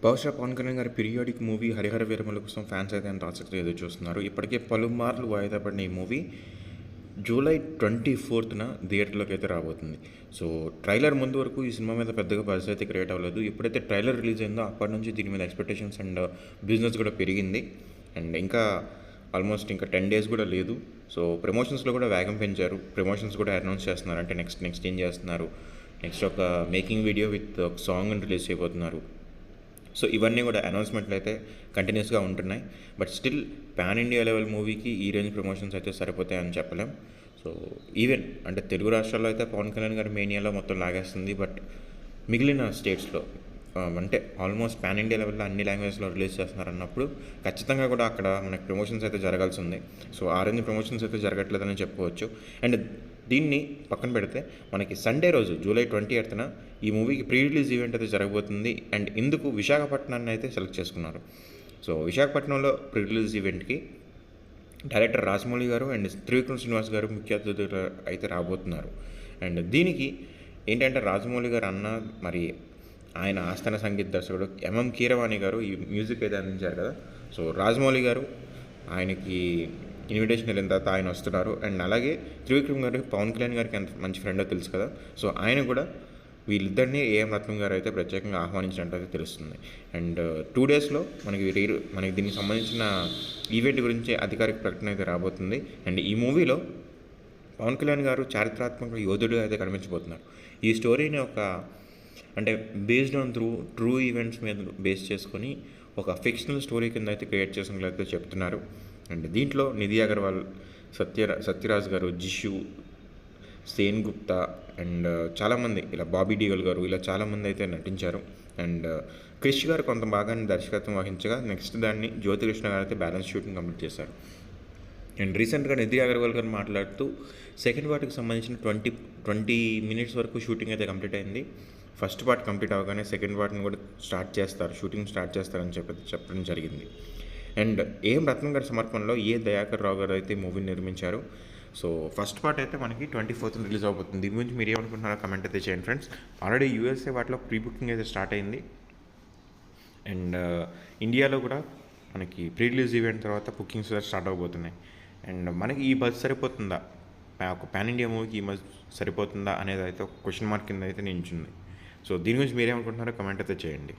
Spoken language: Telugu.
బహుశా పవన్ కళ్యాణ్ గారి పీరియాడిక్ మూవీ 'హరిహర వీరమల్లు' కోసం ఫ్యాన్స్ అయితే ఎంత ఆసక్తిగా ఎదురు చూస్తున్నారు. ఇప్పటికే పలుమార్లు వాయిదా పడిన ఈ మూవీ జూలై 24న థియేటర్లోకి అయితే రాబోతుంది. సో ట్రైలర్ ముందు వరకు ఈ సినిమా మీద పెద్దగా బజ్ అయితే క్రియేట్ అవ్వలేదు. ఎప్పుడైతే ట్రైలర్ రిలీజ్ అయిందో అప్పటి నుంచి దీని మీద ఎక్స్పెక్టేషన్స్ అండ్ బిజినెస్ కూడా పెరిగింది. అండ్ ఇంకా ఆల్మోస్ట్ ఇంకా 10 డేస్ కూడా లేదు. సో ప్రమోషన్స్లో కూడా వేగం పెంచారు. ప్రమోషన్స్ కూడా అనౌన్స్ చేస్తున్నారు. అంటే నెక్స్ట్ ఏం చేస్తున్నారు, నెక్స్ట్ ఒక మేకింగ్ వీడియో విత్ ఒక సాంగ్ రిలీజ్ చేయబోతున్నారు. సో ఇవన్నీ కూడా అనౌన్స్మెంట్లు అయితే కంటిన్యూస్గా ఉంటున్నాయి. But still pan India level మూవీకి ఈ రేంజ్ ప్రమోషన్స్ అయితే సరిపోతాయని చెప్పలేం. సో ఈవెన్ అంటే తెలుగు రాష్ట్రాల్లో అయితే పవన్ కళ్యాణ్ గారి మేనియాలో మొత్తం లాగేస్తుంది. బట్ మిగిలిన స్టేట్స్లో అంటే ఆల్మోస్ట్ పాన్ ఇండియా లెవెల్లో అన్ని లాంగ్వేజ్లో రిలీజ్ చేస్తున్నారు అన్నప్పుడు ఖచ్చితంగా కూడా అక్కడ మనకి ప్రమోషన్స్ అయితే జరగాల్సి ఉంది. సో ఆ రేంజ్ ప్రమోషన్స్ అయితే జరగట్లేదని చెప్పుకోవచ్చు. అండ్ దీన్ని పక్కన పెడితే మనకి సండే రోజు జూలై 28న ఈ మూవీకి ప్రీ రిలీజ్ ఈవెంట్ అయితే జరగబోతుంది. అండ్ ఇందుకు విశాఖపట్నాన్ని అయితే సెలెక్ట్ చేసుకున్నారు. సో విశాఖపట్నంలో ప్రీ రిలీజ్ ఈవెంట్కి డైరెక్టర్ రాజమౌళి గారు అండ్ త్రివిక్రమ్ శ్రీనివాస్ గారు ముఖ్య అతిథులు అయితే రాబోతున్నారు. అండ్ దీనికి ఏంటంటే రాజమౌళి గారు అన్న మరి ఆయన ఆస్థాన సంగీత దర్శకుడు ఎంఎం కీరవాణి గారు ఈ మ్యూజిక్ అయితే అందించారు కదా. సో రాజమౌళి గారు ఆయనకి ఇన్విటేషన్ వెళ్ళిన తర్వాత ఆయన వస్తున్నారు. అండ్ అలాగే త్రివిక్రమ్ గారు పవన్ కళ్యాణ్ గారికి ఎంత మంచి ఫ్రెండో తెలుసు కదా. సో ఆయన కూడా వీళ్ళిద్దరినీ ఏఎం రత్నం గారు అయితే ప్రత్యేకంగా ఆహ్వానించినట్టు అయితే తెలుస్తుంది. అండ్ 2 డేస్లో మనకి దీనికి సంబంధించిన ఈవెంట్ గురించి అధికారిక ప్రకటన అయితే రాబోతుంది. అండ్ ఈ మూవీలో పవన్ కళ్యాణ్ గారు చారిత్రాత్మక యోధుడిగా అయితే కనిపించబోతున్నారు. ఈ స్టోరీని అంటే బేస్డ్ ఆన్ ట్రూ ఈవెంట్స్ మీద బేస్ చేసుకొని ఒక ఫిక్షనల్ స్టోరీ కింద అయితే క్రియేట్ చేసినట్లయితే చెప్తున్నారు. అండ్ దీంట్లో నిధి అగర్వాల్, సత్యరాజ్ గారు, జిషు, సేన్ గుప్తా అండ్ చాలామంది ఇలా బాబీ డియోల్ గారు ఇలా చాలామంది అయితే నటించారు. అండ్ క్రిష్ గారు కొంత భాగాన్ని దర్శకత్వం వహించగా నెక్స్ట్ దాన్ని జ్యోతికృష్ణ గారు అయితే బ్యాలెన్స్ షూటింగ్ కంప్లీట్ చేశారు. అండ్ రీసెంట్గా నిధి అగర్వాల్ గారు మాట్లాడుతూ సెకండ్ పార్ట్కి సంబంధించిన 20 మినిట్స్ వరకు షూటింగ్ అయితే కంప్లీట్ అయింది. ఫస్ట్ పార్ట్ కంప్లీట్ అవ్వగానే సెకండ్ పార్ట్ని కూడా షూటింగ్ స్టార్ట్ చేస్తారని చెప్పడం జరిగింది. అండ్ ఏం రత్నం గారి సమర్పణలో దయాకర్ రావు గారు అయితే మూవీని నిర్మించారు. సో ఫస్ట్ పార్ట్ అయితే మనకి 24th రిలీజ్ అవబోతుంది. దీని గురించి మీరు ఏమనుకుంటున్నారో కమెంట్ అయితే చేయండి ఫ్రెండ్స్. ఆల్రెడీ యూఎస్ఏ వాటిలో ప్రీ బుకింగ్ అయితే స్టార్ట్ అయింది. అండ్ ఇండియాలో కూడా మనకి ప్రీ రిలీజ్ ఈవెంట్ తర్వాత బుకింగ్స్ స్టార్ట్ అవబోతున్నాయి. అండ్ మనకి ఈ బజ్ సరిపోతుందా, ఒక పాన్ ఇండియా మూవీకి ఈ బజ్ సరిపోతుందా అనేది అయితే ఒక క్వశ్చన్ మార్క్ కింద అయితే నించుంది. సో దీని గురించి మీరేమనుకుంటున్నారో కమెంట్ అయితే చేయండి.